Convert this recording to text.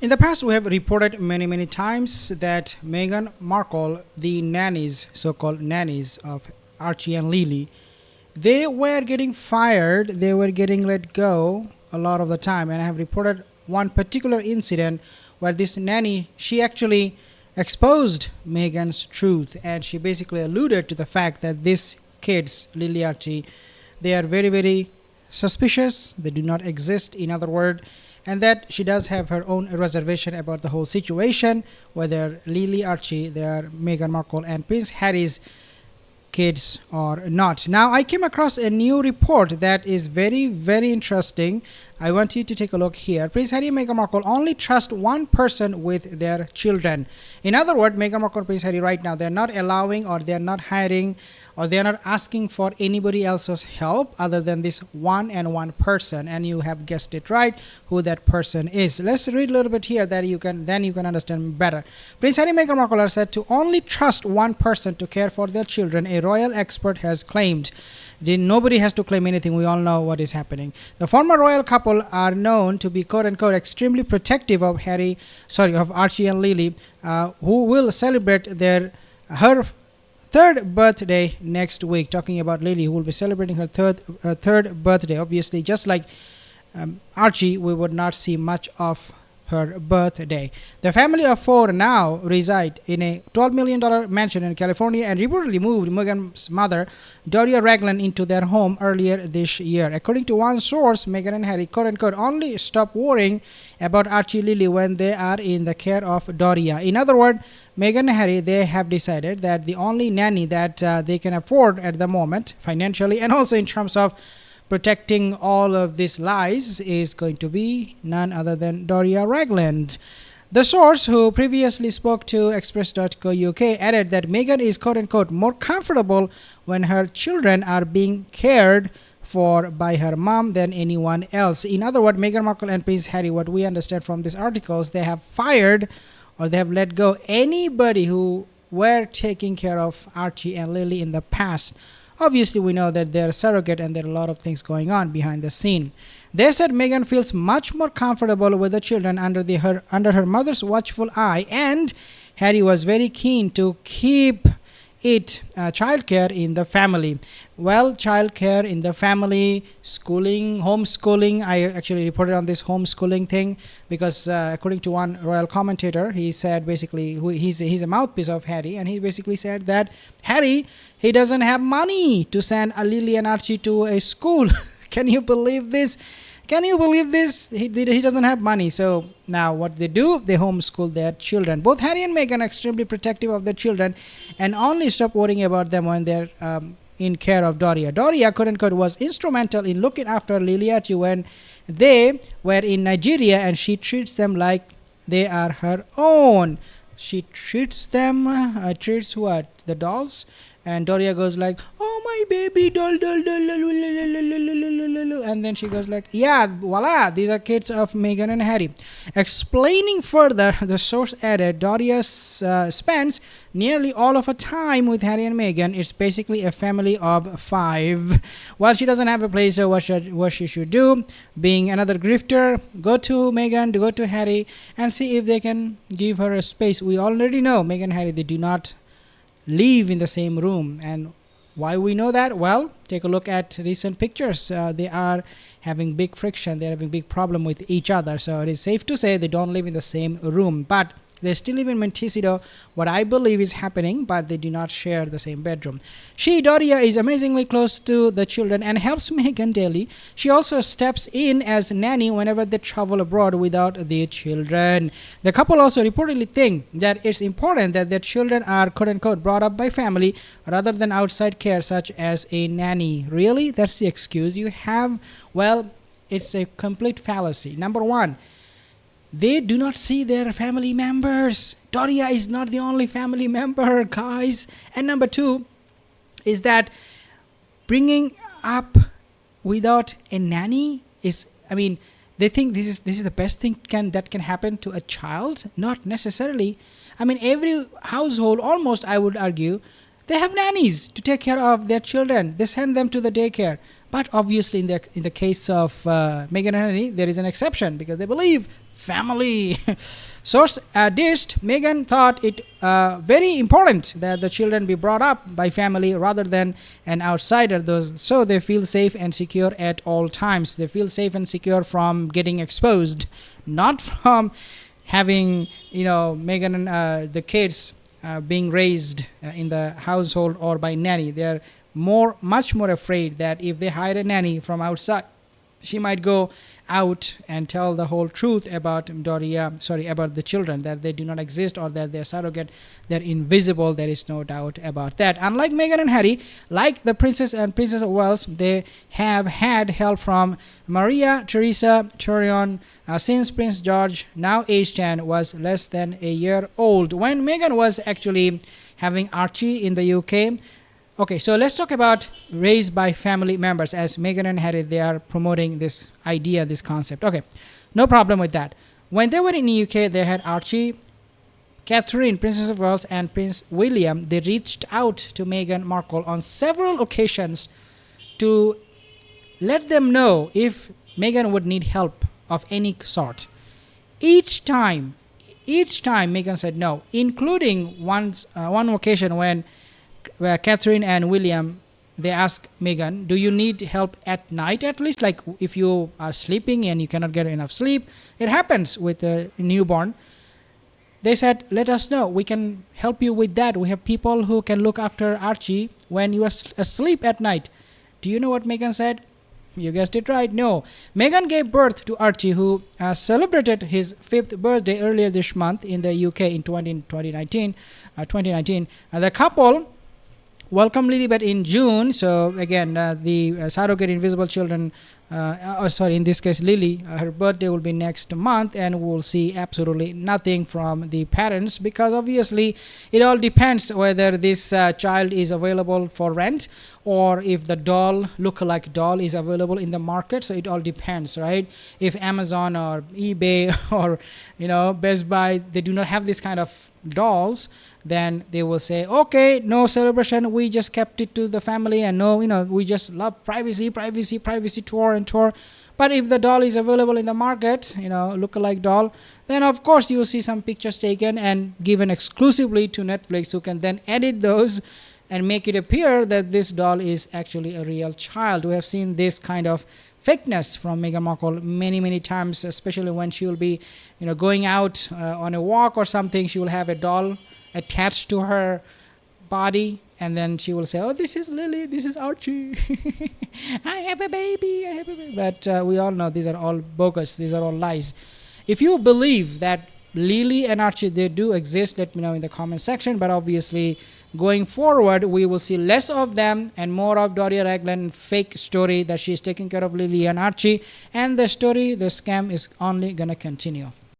In the past, we have reported many times that Meghan Markle, the nannies, so-called nannies of Archie and Lili, they were getting fired, they were getting let go a lot of the time. And I have reported one particular incident where this nanny, she actually exposed Meghan's truth, and she basically alluded to the fact that these kids, Lili, Archie, they are very suspicious, they do not exist, in other words, and that she does have her own reservation about the whole situation, whether Lili, Archie, they are Meghan Markle and Prince Harry's kids or not. Now, I came across a new report that is very interesting. I want you to take a look here. Prince Harry and Meghan Markle only trust one person with their children. In other words, Meghan Markle and Prince Harry right now, they're not allowing, or they're not hiring, or they're not asking for anybody else's help other than this one person. And you have guessed it right, who that person is. Let's read a little bit here that you can understand better. Prince Harry and Meghan Markle are said to only trust one person to care for their children, a royal expert has claimed. Nobody has to claim anything. We all know what is happening. The former royal couple are known to be quote unquote extremely protective of Archie and Lili, who will celebrate her third birthday next week. Talking about Lili, who will be celebrating her third birthday. Obviously, just like Archie, we would not see much of her birthday. The family of four now reside in a $12 million mansion in California and reportedly moved Meghan's mother, Doria Raglan, into their home earlier this year. According to one source, Meghan and Harry, quote unquote, only stop worrying about Archie Lili when they are in the care of Doria. In other words, Meghan and Harry, they have decided that the only nanny that they can afford at the moment, financially and also in terms of protecting all of these lies, is going to be none other than Doria Raglan. The source, who previously spoke to Express.co.uk, added that Meghan is quote unquote more comfortable when her children are being cared for by her mom than anyone else. In other words, Meghan Markle and Prince Harry, what we understand from these articles, they have fired or they have let go anybody who were taking care of Archie and Lili in the past. Obviously, we know that they're surrogate and there are a lot of things going on behind the scene. They said Meghan feels much more comfortable with the children under her mother's watchful eye, and Harry was very keen to keep it childcare in the family. Well, childcare in the family, schooling, homeschooling. I actually reported on this homeschooling thing because according to one royal commentator, he said basically he's a mouthpiece of Harry, and he basically said that Harry, he doesn't have money to send Lili and Archie to a school. Can you believe this? Can you believe this? He doesn't have money. So now what they do, they homeschool their children. Both Harry and Meghan are extremely protective of their children and only stop worrying about them when they're in care of Doria. Doria, quote unquote, was instrumental in looking after Lili Archie when they were in Nigeria, and she treats them like they are her own. She treats them, treats what? The dolls? And Doria goes like, oh, my baby doll, and then she goes like, yeah, voila, these are kids of Meghan and Harry. Explaining further, the source added, Doria spends nearly all of her time with Harry and Meghan. It's basically a family of five. While she doesn't have a place, so what she should do, being another grifter, go to Meghan, go to Harry, and see if they can give her a space. We already know Meghan and Harry, they do not live in the same room. And why we know that? Well, take a look at recent pictures. They are having big friction. They're having big problem with each other. So it is safe to say they don't live in the same room. But they still live in Montecito, what I believe is happening, but they do not share the same bedroom. Doria, is amazingly close to the children and helps Meghan daily. She also steps in as nanny whenever they travel abroad without the children. The couple also reportedly think that it's important that their children are quote-unquote brought up by family rather than outside care such as a nanny. Really? That's the excuse you have? Well, it's a complete fallacy. Number one, they do not see their family members. Doria is not the only family member, guys. And number two is that bringing up without a nanny is, they think this is the best thing that can happen to a child. Not necessarily. Every household, almost, I would argue, they have nannies to take care of their children. They send them to the daycare. But obviously, in the case of Meghan and Harry, there is an exception because they believe family. Source dished, Meghan thought it very important that the children be brought up by family rather than an outsider, so they feel safe and secure at all times. They feel safe and secure from getting exposed, not from having, Meghan and the kids being raised in the household or by nanny. They're much more afraid that if they hire a nanny from outside, she might go out and tell the whole truth about about the children, that they do not exist or that they're surrogate, they're invisible. There is no doubt about that. Unlike Meghan and Harry, like the Princess and Princess of Wales, they have had help from Maria Theresa Tyrion since Prince George, now aged 10, was less than a year old when Meghan was actually having Archie in the UK. Okay, so let's talk about raised by family members, as Meghan and Harry, they are promoting this idea, this concept. Okay, no problem with that. When they were in the UK, they had Archie, Catherine, Princess of Wales, and Prince William. They reached out to Meghan Markle on several occasions to let them know if Meghan would need help of any sort. Each time Meghan said no, including one occasion when Catherine and William, they asked Meghan, do you need help at night at least? Like if you are sleeping and you cannot get enough sleep, it happens with a newborn. They said, let us know. We can help you with that. We have people who can look after Archie when you are asleep at night. Do you know what Meghan said? You guessed it right. No. Meghan gave birth to Archie, who celebrated his 5th birthday earlier this month in the UK in 2019. The couple welcome Lili in June. So again, the surrogate invisible children, in this case Lili, her birthday will be next month, and we'll see absolutely nothing from the parents, because obviously it all depends whether this child is available for rent or if the look-alike doll is available in the market. So it all depends, right? If Amazon or eBay or Best Buy, they do not have this kind of dolls, then they will say, okay, no celebration, we just kept it to the family, and we just love privacy, tour. But if the doll is available in the market, look-alike doll, then of course you will see some pictures taken and given exclusively to Netflix, who can then edit those and make it appear that this doll is actually a real child. We have seen this kind of fakeness from Meghan Markle many times, especially when she will be going out on a walk or something. She will have a doll attached to her body, and then she will say, oh, this is Lili, this is Archie. I have a baby. But we all know these are all bogus, these are all lies. If you believe that Lili and Archie, they do exist, let me know in the comment section. But obviously going forward, we will see less of them and more of Doria Ragland fake story that she's taking care of Lili and Archie, and the scam is only gonna continue.